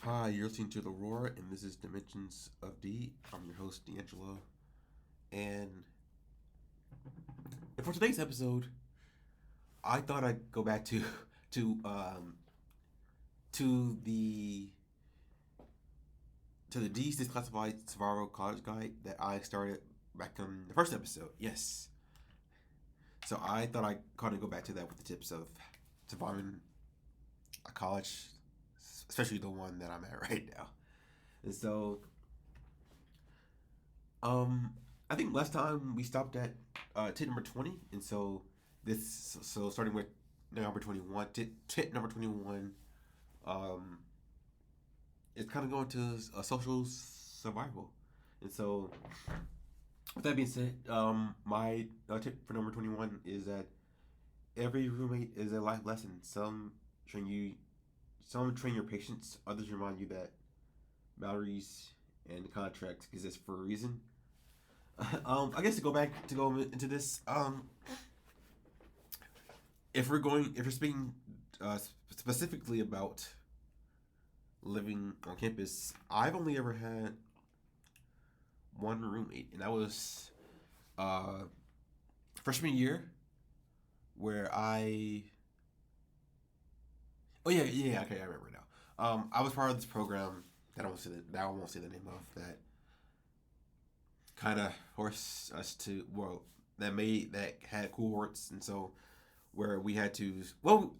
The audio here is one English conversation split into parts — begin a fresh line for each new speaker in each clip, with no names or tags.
Hi, you're listening to The Roar, and this is Dimensions of D. I'm your host, D'Angelo. And for today's episode, I thought I'd go back to um to the to the D's Declassified Survival College Guide that I started back on the first episode. Yes. So I thought I'd kind of go back to that with the tips of surviving a college, especially the one that I'm at right now. And so Um, I think last time we stopped at tit number 20, and so starting with number 21, tit number 21, um, it's kind of going to a social survival, and so with that being said, my tip for number 21 is that every roommate is a life lesson. Train you, some train your patience, others remind you that boundaries and contracts exist for a reason. I guess to go into this, if we're speaking specifically about living on campus, I've only ever had one roommate, and that was uh, freshman year, where okay, I remember now. I was part of this program that I won't say the name of that kind of forced us to that had cohorts, and so where we had to,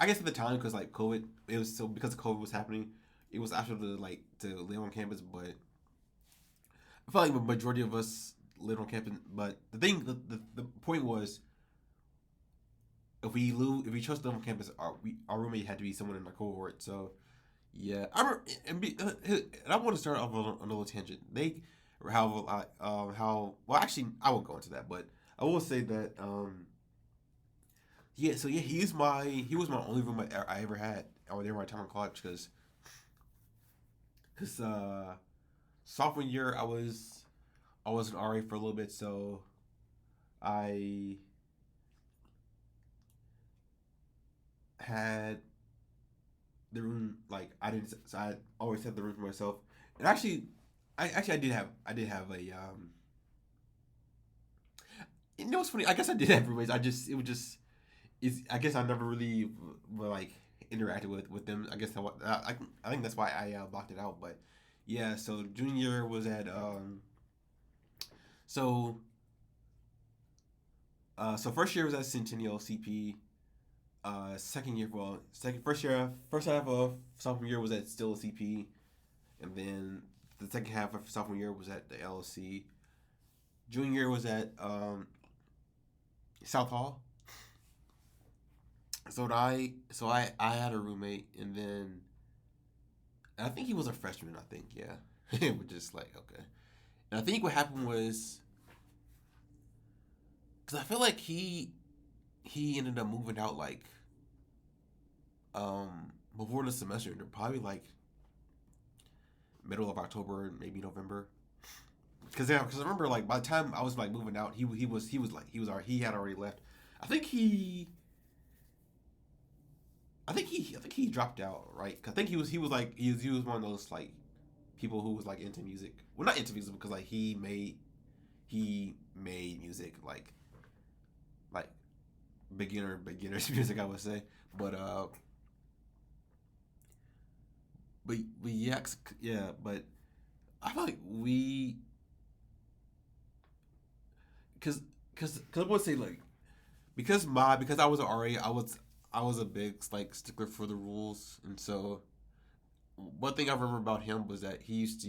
I guess at the time, because like COVID, it was so because COVID was happening, it was actually to live on campus. But I felt like the majority of us lived on campus. But the point was, if we chose to live on campus, our roommate had to be someone in our cohort. So yeah, and I want to start off on a little tangent. Actually, I won't go into that, but I will say that he was my only roommate I ever had over there my time in college, because sophomore year I was an RA for a little bit, so I had the room, like I didn't so I always had the room for myself. And I did have a you know what's funny, I guess I did have roommates. I guess I never really like interacted with them. I think that's why I blocked it out. But yeah, so junior was at so so first year was at Centennial CP. Second year, first half of sophomore year was at still CP, and then the second half of sophomore year was at the LLC. Junior year was at South Hall. I had a roommate, and then I think he was a freshman. I think, yeah. It was just like, okay. And I think what happened was, because I feel like he ended up moving out like before the semester, probably like middle of October, maybe November. Because I remember like by the time I was like moving out, he had already left. I think he I think he dropped out, right? 'Cause I think he was one of those like people who was like into music. Well, not into music because like he made music like beginners music, I would say. But but yeah, yeah. But I feel like because I would say like because I was an RA, I was a big like stickler for the rules, and so one thing I remember about him was that he used to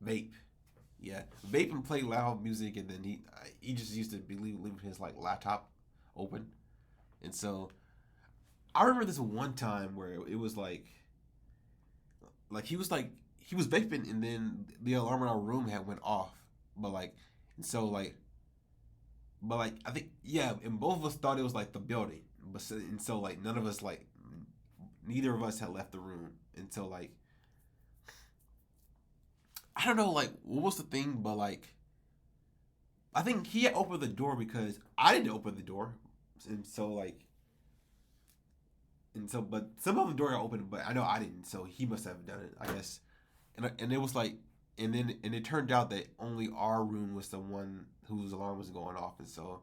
vape. Yeah, vape and play loud music, and then he just used to be leaving his like laptop open, and so I remember this one time where it was like he was vaping, and then the alarm in our room had went off, but like and so like but like I think yeah, and both of us thought it was like the building, and so like none of us like neither of us had left the room until like I don't know like what was the thing, but like I think he had opened the door because I didn't open the door, and so like and so but some of the door got open, but I know I didn't, so he must have done it, I guess. And it was like, and it turned out that only our room was the one whose alarm was going off, and so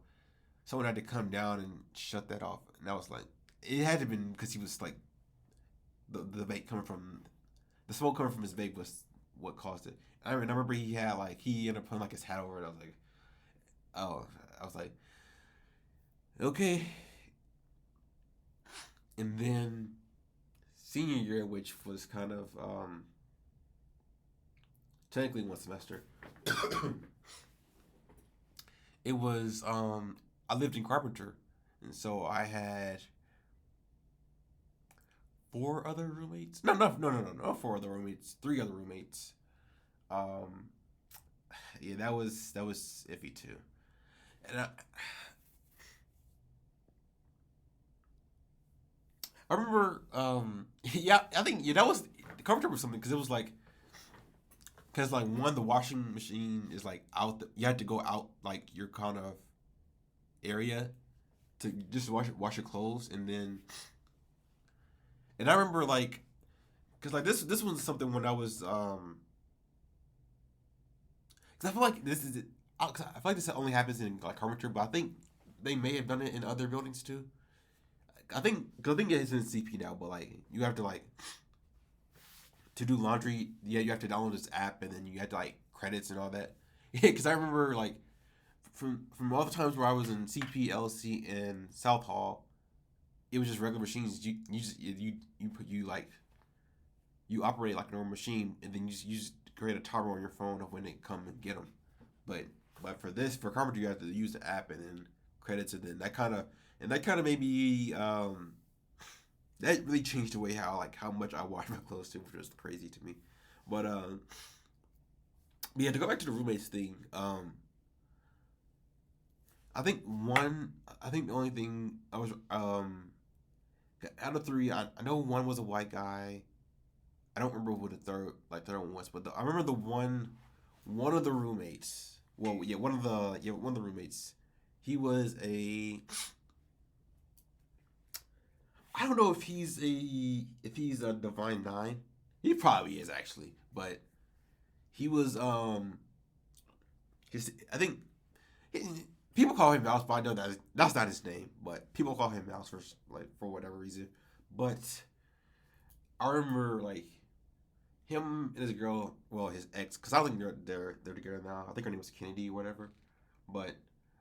someone had to come down and shut that off. And I was like, it had to have been because he was like the vape coming from the smoke coming from his vape was what caused it. And I remember he had like he ended up putting like his hat over it. I was like, oh, I was like, okay. And then senior year, which was kind of technically one semester, it was I lived in Carpenter, and so I had four other roommates. No, four other roommates, three other roommates. Um, yeah, that was iffy too. And I remember, yeah, I think yeah that was Carpenter was something because it was like because like one the washing machine is like out. You had to go out like your kind of area to just wash your clothes, and I remember like because like this was something when I was because I feel like this is I feel like this only happens in like Carpenter, but I think they may have done it in other buildings too. I think it's in CP now, but like you have to like to do laundry. Yeah, you have to download this app, and then you have to like credits and all that. Yeah, because I remember like from all the times where I was in CP, LC, and South Hall, it was just regular machines. You like you operate like a normal machine, and then you just create a timer on your phone of when they come and get them. But for Carpenter, you have to use the app and then credits, and then that kind of made me that really changed the way how much I wash my clothes too, which was crazy to me. But yeah, to go back to the roommates thing, I think the only thing I was out of three, I know one was a white guy. I don't remember who the third one was, but I remember the one of the roommates. Well, yeah, one of the roommates. He was a I don't know if he's a divine nine. He probably is actually, but he was I think people call him Mouse, but I know that's not his name. But people call him Mouse for whatever reason. But I remember like him and his girl, well his ex, because I think they're together now. I think her name was Kennedy or whatever. But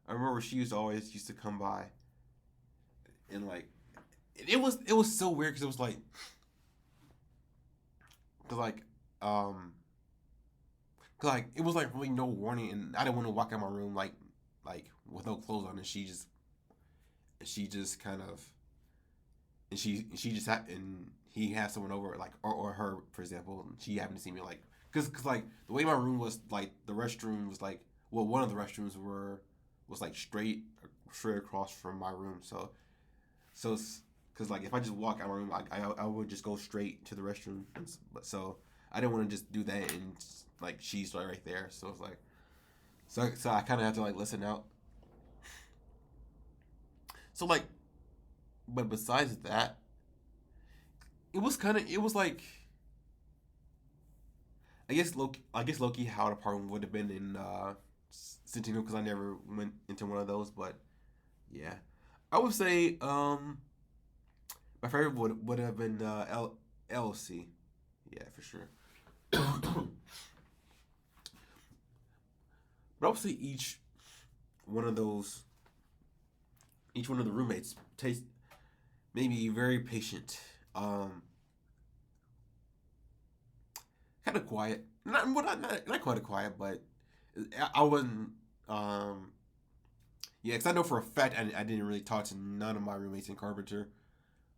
I remember she used to come by and like it was so weird because it was like cause like um cause like it was like really no warning and I didn't want to walk out my room like with no clothes on and she just kind of and she just had and he had someone over like or her for example and she happened to see me like cause like the way my room was like the restroom was like well one of the restrooms was like straight across from my room so because like if I just walk out of my room I would just go straight to the restroom but so I didn't want to just do that and like she's right there so it's like so I kind of have to like listen out so like but besides that it was like I guess Loki how the apartment would have been in Centennial because I never went into one of those but yeah I would say my favorite would have been LC yeah for sure but I would say one of those each one of the roommates taste made me very patient kind of quiet not quite quiet but I wasn't um yeah, because I know for a fact I didn't really talk to none of my roommates in Carpenter.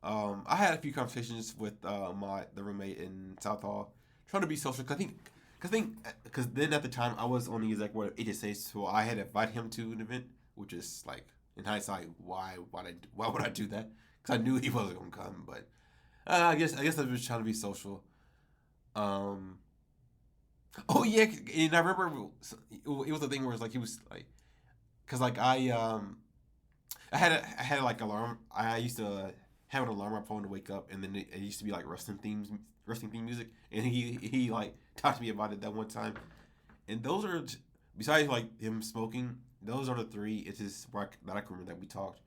I had a few conversations with the roommate in South Hall, trying to be social. Because then at the time I was on the exec board of HSA, so I had invited him to an event, which is like in hindsight, why would I do that? Because I knew he wasn't gonna come. But I guess I was just trying to be social. Um, oh yeah, and I remember it was a thing where it's like he was like, because like I had like alarm. I used to have an alarm on my phone to wake up, and then it used to be like wrestling theme music, and he like talked to me about it that one time. And those are besides like him smoking, those are the three. It's just that I can remember that we talked.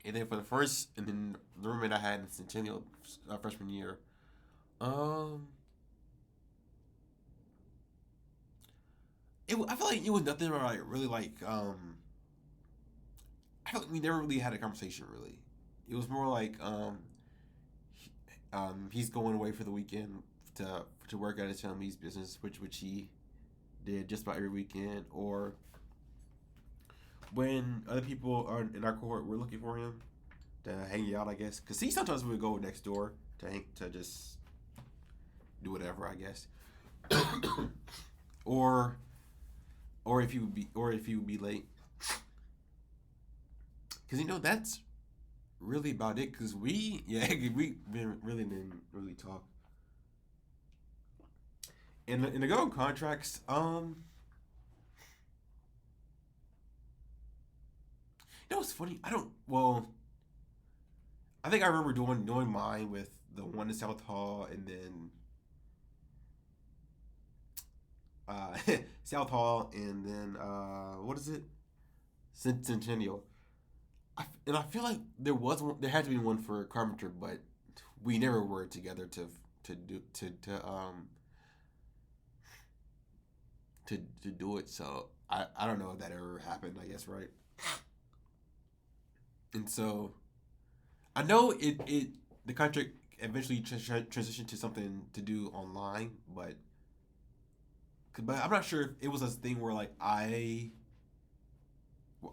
And then for the first, and then the roommate I had in Centennial freshman year, um, I feel like it was nothing like really like I feel like we never really had a conversation really. It was more like he's going away for the weekend to work at his family's business, which he did just about every weekend, or when other people are in our cohort were looking for him to hang out, I guess, because he sometimes would go next door to just do whatever, I guess, or if he would be late, because that's really about it. Because we didn't really talk. In the go contracts, it's funny. I don't. Well, I think I remember doing mine with the one in South Hall, and then uh, South Hall, and then what is it? Centennial. And I feel like there had to be one for Carpenter, but we never were together to do it. So I don't know if that ever happened. I guess, right. And so I know it the contract eventually transitioned to something to do online, but I'm not sure if it was a thing where like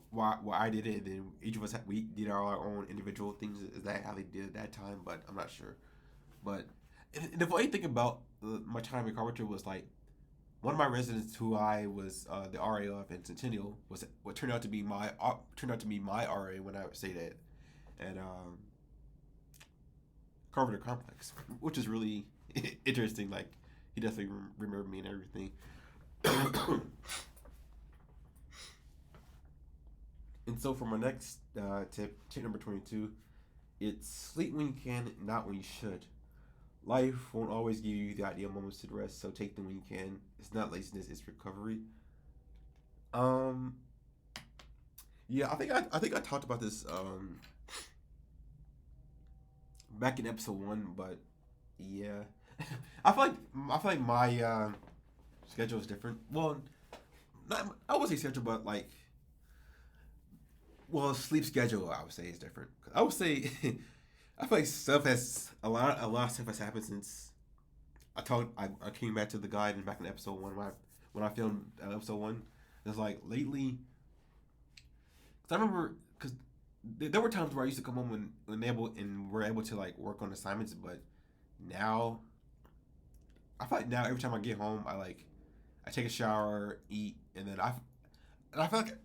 why I did it, and then each of us we did our own individual things. Is that how they did it at that time? But I'm not sure. But and the funny thing about my time in Carpenter was like one of my residents who I was the RA of in Centennial was what turned out to be my RA when I stayed at Carpenter Complex, which is really interesting. Like he definitely remembered me and everything. And so for my next tip number 22, it's sleep when you can, not when you should. Life won't always give you the ideal moments to rest, so take them when you can. It's not laziness; it's recovery. Um, yeah, I think I talked about this back in episode one, but yeah, I feel like my schedule is different. Well, not I would say schedule, but like sleep schedule I would say is different. I would say I feel like a lot of stuff has happened since I came back to the guide and back in episode one when I filmed episode one. It's like lately, cause I remember because there were times where I used to come home when we're able to like work on assignments, but now I feel like now every time I get home I take a shower, eat, and I feel like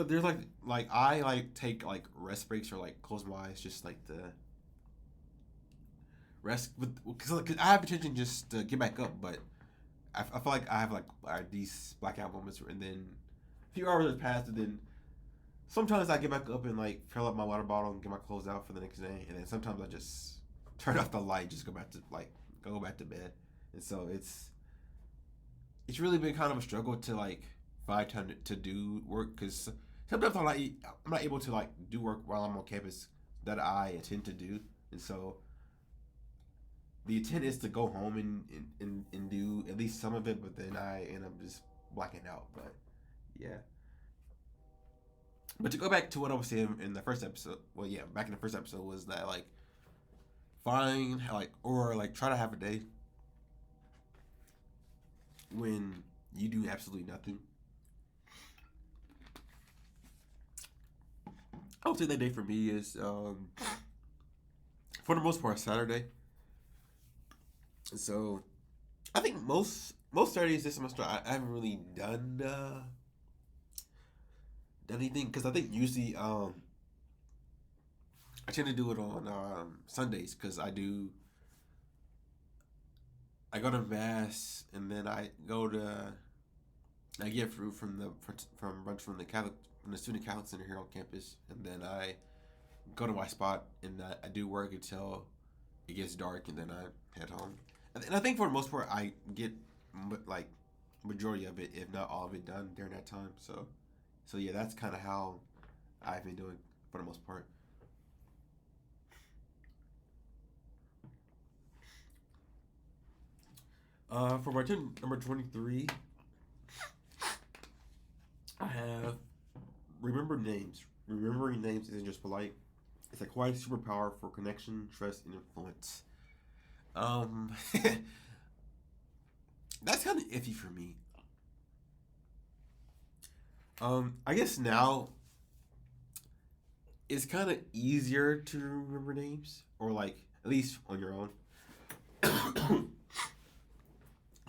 there's like I like take like rest breaks or like close my eyes just like the rest with because I have attention just to get back up, but I feel like I have like these blackout moments, and then a few hours have passed, and then sometimes I get back up and like fill up my water bottle and get my clothes out for the next day, and then sometimes I just turn off the light, just go back to bed, and so it's really been kind of a struggle to like find time to do work because sometimes I'm not able to like do work while I'm on campus that I intend to do, and so the intent is to go home and do at least some of it, but then I end up just blacking out. But yeah. But to go back to what I was saying in the first episode, well, yeah, back in the first episode was that like find like or like try to have a day when you do absolutely nothing. I would say that day for me is for the most part Saturday. So I think most Saturdays this semester I haven't really done anything because I think usually I tend to do it on Sundays because I go to mass and then I get fruit from brunch from the Catholic in the student council center here on campus, and then I go to my spot and I do work until it gets dark, and then I head home. And I think for the most part, I get like majority of it, if not all of it, done during that time. So yeah, that's kind of how I've been doing for the most part. For my number 23, I have remember names. Remembering names isn't just polite. It's a quiet superpower for connection, trust, and influence. Um, that's kind of iffy for me. I guess now it's kind of easier to remember names, or like at least on your own.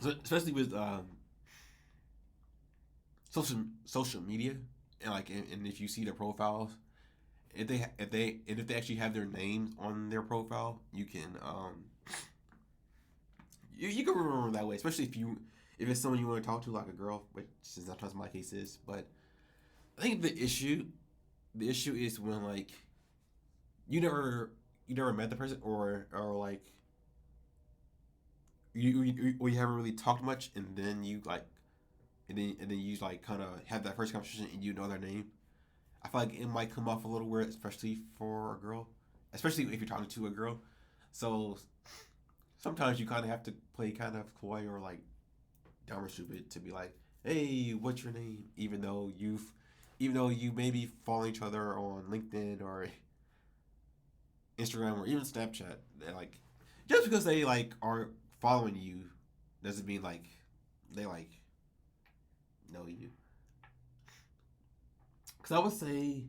So, especially with social media, and if you see their profiles, if they actually have their names on their profile, you can remember that way, especially if it's someone you want to talk to, like a girl, which sometimes my case is. But I think the issue is when like you never you never met the person, or like or you haven't really talked much, and then you like kind of have that first conversation and you know their name. I feel like it might come off a little weird, especially for a girl, especially if you're talking to a girl. So sometimes you kind of have to play kind of coy or like dumb or stupid to be like, "Hey, what's your name?" Even though you maybe follow each other on LinkedIn or Instagram or even Snapchat, like just because they like are following you doesn't mean like they like know you. Because I would say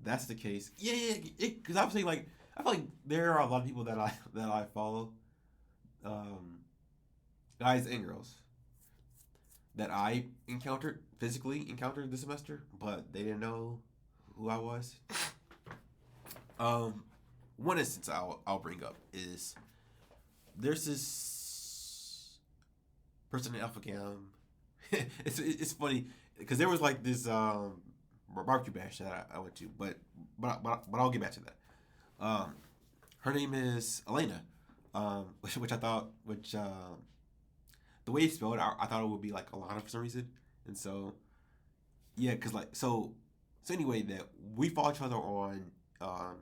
that's the case. Yeah, yeah. Because I would say like I feel like there are a lot of people that I follow, um, guys and girls that I physically encountered this semester, but they didn't know who I was. Um, One instance I'll bring up is there's this person in Alpha Gam. It's funny because there was like this barbecue bash that I went to, but I'll get back to that. Um, Her name is Elena, which I thought the way it's spelled, I thought it would be like Alana for some reason, and so yeah, cause like so anyway, that we follow each other on um,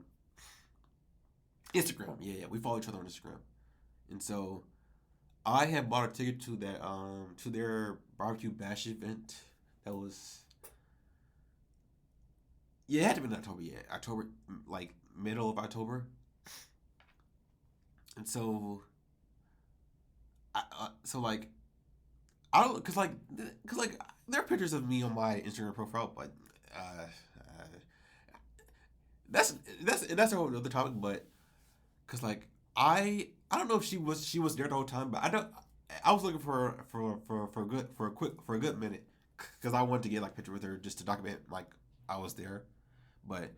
Instagram. Yeah, yeah, we follow each other on Instagram, and so I had bought a ticket to their barbecue bash event. That was Yeah, it had to be in October. Yeah, October, like middle of October, and so like I don't cause like there are pictures of me on my Instagram profile, but uh, uh that's that's a whole other topic. But cause like I don't know if she was there the whole time, but I was looking for a good minute because I wanted to get like a picture with her just to document like I was there, but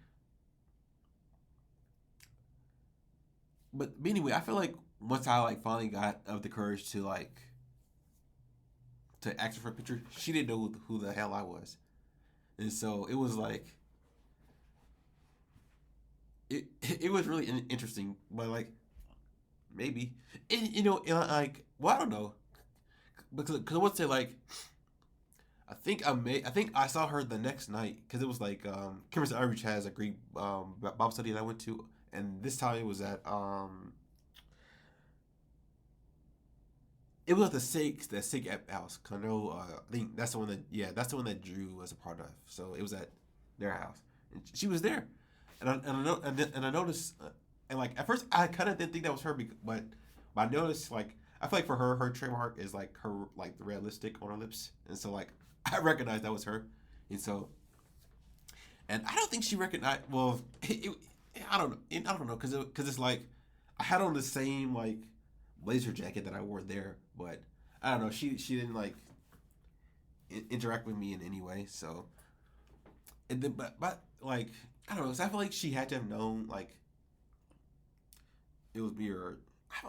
anyway, I feel like once I like finally got up the courage to ask her for a picture, she didn't know who the hell I was, and so it was like it was really interesting, but like maybe like well I don't know because I would say like I think I saw her the next night because it was like Kimberly Outreach has a great Bible study that I went to, and this time it was at the Sig house. 'Cause I know I think that's the one that Drew was a part of. So it was at their house, and she was there, and I noticed, and like at first I kind of didn't think that was her, but I noticed like I feel like for her trademark is like her like the red lipstick on her lips, and so like I recognized that was her, and so and I don't think she recognized. Well, I don't know. I don't know because it's like I had on the same like blazer jacket that I wore there, but I don't know. She didn't like interact with me in any way. So and then but like I don't know. So I feel like she had to have known like it was me, or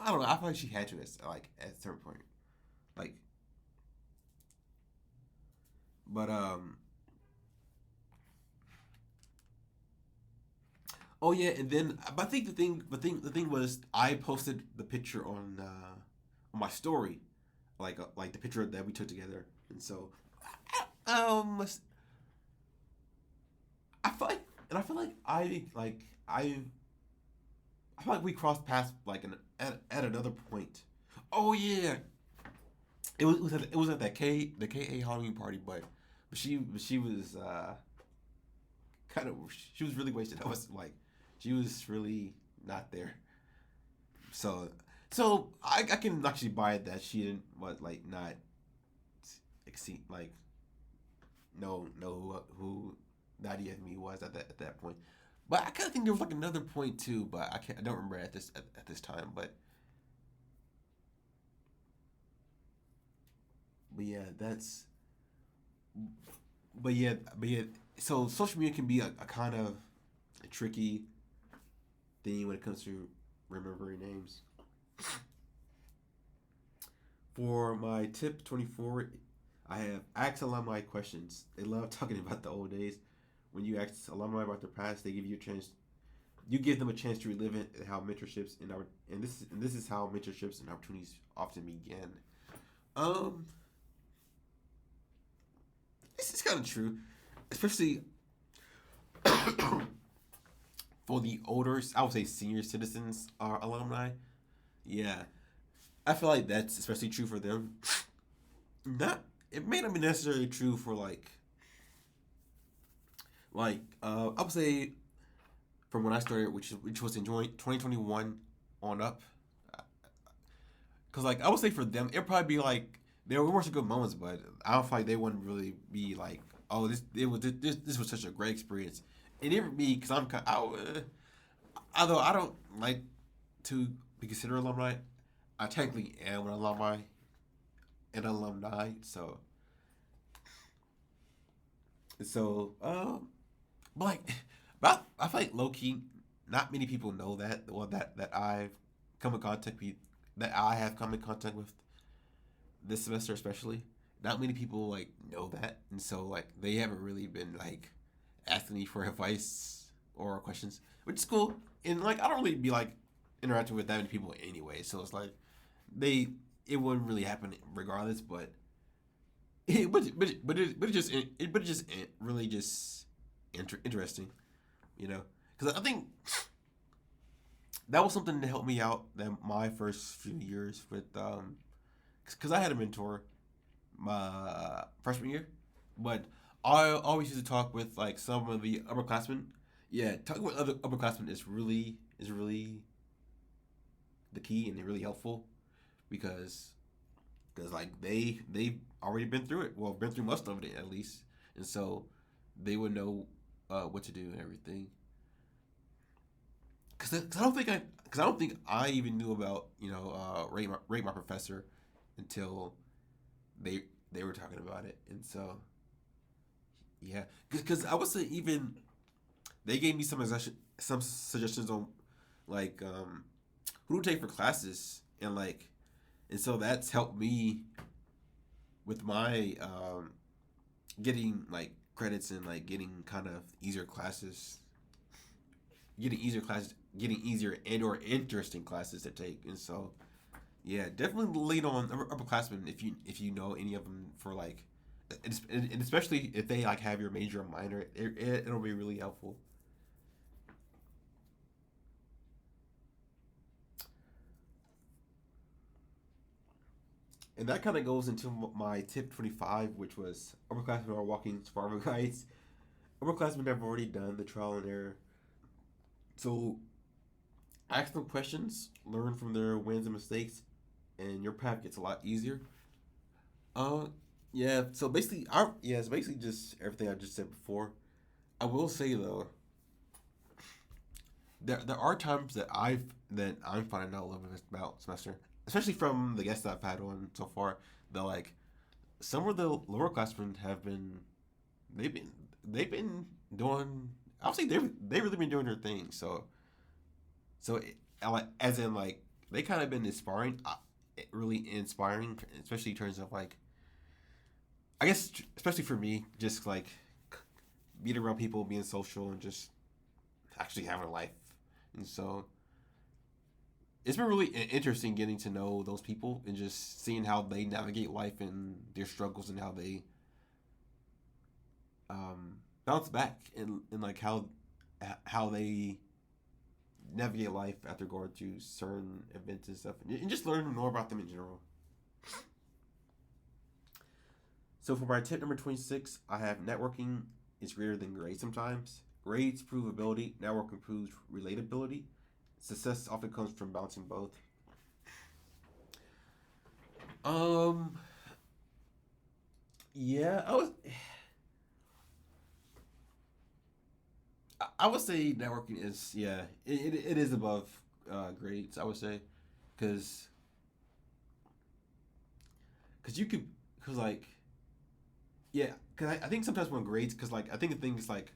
I don't know. I feel like she had to like at a certain point. Like but Oh yeah, and then but I think the thing was I posted the picture on my story, like the picture that we took together, and so um I feel like and I feel like I feel like we crossed paths like at another point. Oh yeah, it was at that the KA Halloween party, but she was kind of she was really wasted. I was like she was really not there. So I can actually buy that she didn't what like not exceed like know who Nadia and me was at that point. But I kind of think there was like another point too, but I don't remember at this time. But yeah, that's but yeah. So social media can be a kind of a tricky thing when it comes to remembering names. For my tip 24, I have ask alumni questions. They love talking about the old days. When you ask alumni about their past, they give you a chance. You give them a chance to relive it and how mentorships and this is how mentorships and opportunities often begin. Um, this is kind of true, especially for the older, I would say senior citizens are alumni. Yeah, I feel like that's especially true for them. Not it may not be necessarily true for I would say from when I started, which was in 2021 on up. Cause like I would say for them, it'd probably be like there were some good moments, but I don't feel like they wouldn't really be like, oh, this was such a great experience. And it would be because I'm kind, although I don't like to be considered alumni, I technically am an alumni. So but like, but I feel like low key, not many people know that. Well, that I've come in contact with, that I have come in contact with this semester, especially. Not many people like know that, and so like they haven't really been like asking me for advice or questions, which is cool. And like I don't really be like interacting with that many people anyway, so it's like they it wouldn't really happen regardless. But but it just really just interesting, you know, because I think that was something that helped me out that my first few years with because I had a mentor my freshman year, but I always used to talk with like some of the upperclassmen. Yeah, talking with other upperclassmen is really the key and really helpful because like they've already been through it. Well, been through most of it at least, and so they would know what to do and everything. Because I don't think I even knew about rate my professor until they they were talking about it, and so yeah, because I would say even they gave me some suggestions on like who to take for classes and so that's helped me with my getting like credits and like getting kind of easier classes, getting easier and or interesting classes to take, and so yeah, definitely lean on upperclassmen if you know any of them for like, and especially if they like have your major or minor, it'll be really helpful. And that kind of goes into my tip 25, which was upperclassmen are walking survival guides. Upperclassmen have already done the trial and error, so ask them questions, learn from their wins and mistakes, and your path gets a lot easier. Uh, yeah. So basically, it's basically just everything I just said before. I will say though, there are times that I'm finding out a little bit about semester, especially from the guests I've had on so far. That like some of the lower classmen have been they've been they've been doing. I'll say they really been doing their thing. Like as in like they kind of been inspiring, really inspiring, especially in terms of like I guess especially for me, just like being around people, being social, and just actually having a life. And so it's been really interesting getting to know those people and just seeing how they navigate life and their struggles and how they bounce back and like how they navigate life after going through certain events and stuff, and just learn more about them in general. So for my tip number 26, I have networking is greater than grades sometimes. Grades prove ability, networking proves relatability. Success often comes from balancing both. Um, yeah, I would say networking is it is above grades. I would say because you could because like yeah because I think sometimes when grades because like I think the thing is like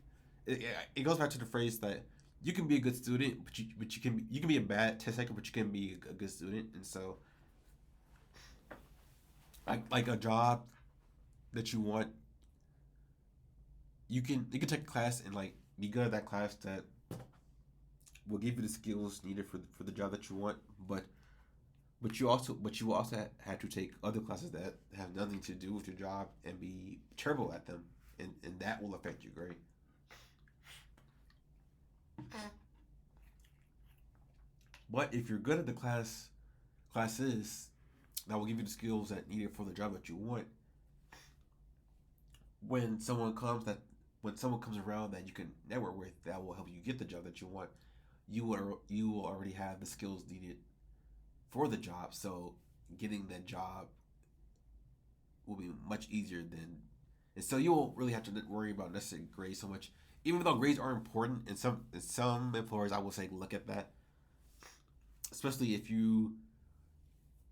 it goes back to the phrase that you can be a good student but you can be a bad test taker but you can be a good student, and so like a job that you want, you can take a class and like be good at that class that will give you the skills needed for the job that you want, but you will also have to take other classes that have nothing to do with your job and be terrible at them, and that will affect your grade. But if you're good at the classes that will give you the skills that needed for the job that you want, when someone comes that when someone comes around that you can network with that will help you get the job that you want, you will already have the skills needed for the job. So getting that job will be much easier than, and so you won't really have to worry about necessarily grades so much. Even though grades are important, and some employers I will say look at that, especially if you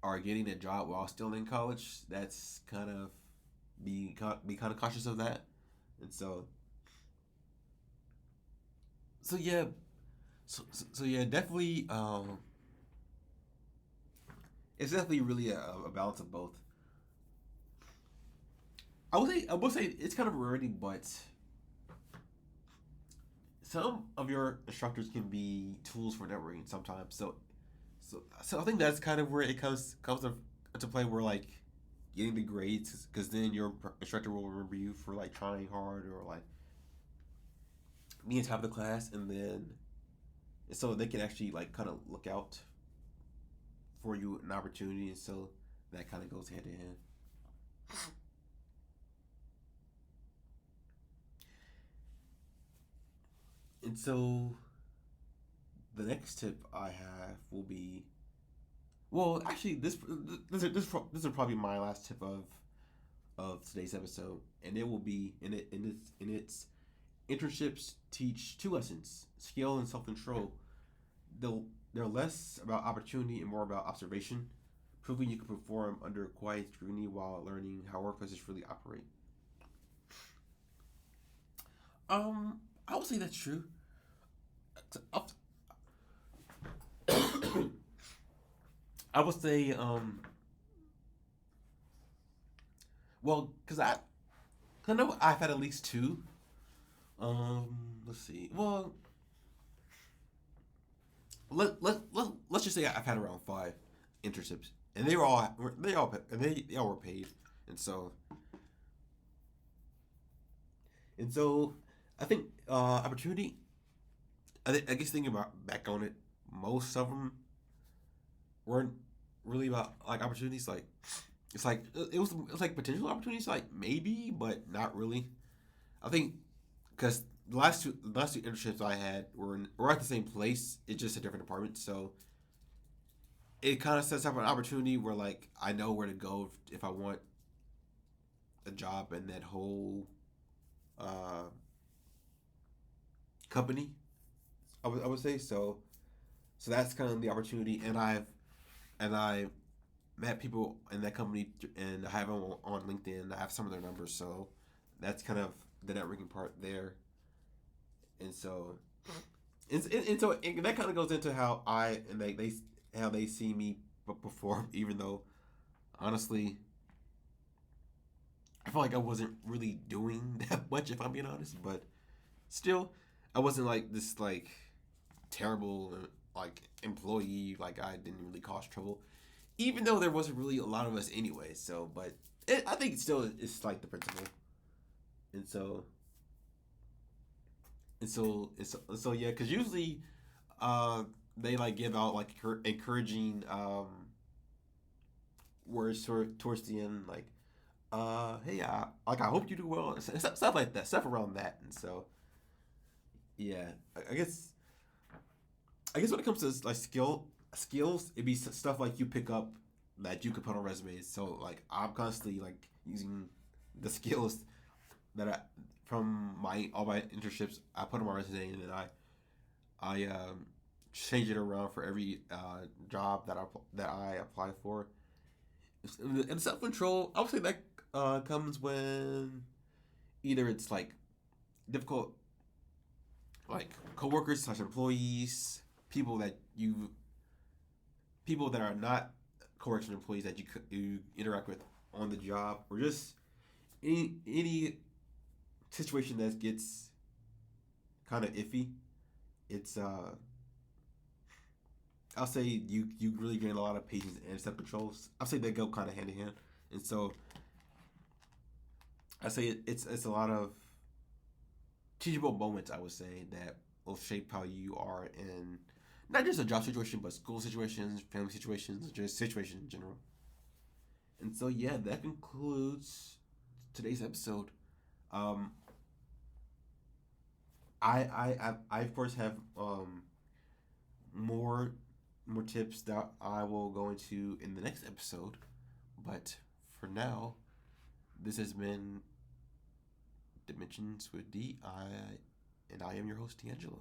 are getting a job while still in college. That's kind of be kind of cautious of that, and so yeah, so yeah, definitely. It's definitely really a balance of both. I will say it's kind of a rarity, but some of your instructors can be tools for networking sometimes. So I think that's kind of where it comes to play. Where like getting the grades, because then your instructor will remember you for like trying hard or like being top of the class, and then so they can actually like kind of look out for you an opportunity, and so that kind of goes hand in hand. And so the next tip I have will be, well, actually this is probably my last tip of today's episode, and it will be in its internships teach two lessons: skill and self control. They'll they're less about opportunity and more about observation, proving you can perform under quiet scrutiny while learning how workplaces really operate. I would say that's true. I would say well, I know I've had at least two. Let's see. Well, let's just say I've had around five internships, and they all were paid, and so and so I think opportunity. I guess thinking about back on it, most of them weren't really about like opportunities. Like it was like potential opportunities, like maybe, but not really. I think because the last two internships I had were at the same place. It's just a different department, so it kind of sets up an opportunity where like I know where to go if I want a job in that whole uh, company. I would say so. So that's kind of the opportunity, and I met people in that company, and I have them on LinkedIn. I have some of their numbers, so that's kind of the networking part there. And so and that kind of goes into how I and they how they see me perform, even though honestly I feel like I wasn't really doing that much if I'm being honest, but still I wasn't like this like terrible like employee. Like I didn't really cause trouble, even though there wasn't really a lot of us anyway. So, but I think it still it's like the principle, and so yeah, because usually, uh, they like give out like encouraging words towards the end, like hey, like I hope you do well, stuff like that, stuff around that, and so yeah, I guess when it comes to like skills, it'd be stuff like you pick up that you could put on resumes. So like I'm constantly like using the skills that I from my all my internships I put on my resume, and then I change it around for every job that I apply for. And self control, I would say that comes when either it's like difficult, like coworkers slash employees, people that you people that are not correction employees that you interact with on the job, or just any situation that gets kind of iffy. It's I'll say you really gain a lot of patience and self controls. I'll say they go kind of hand in hand, and so I say it's a lot of teachable moments. I would say that will shape how you are in not just a job situation, but school situations, family situations, just situations in general. And so yeah, that concludes today's episode. Um, I of course have more tips that I will go into in the next episode. But for now, this has been Dimensions with D. And I am your host, D'Angelo.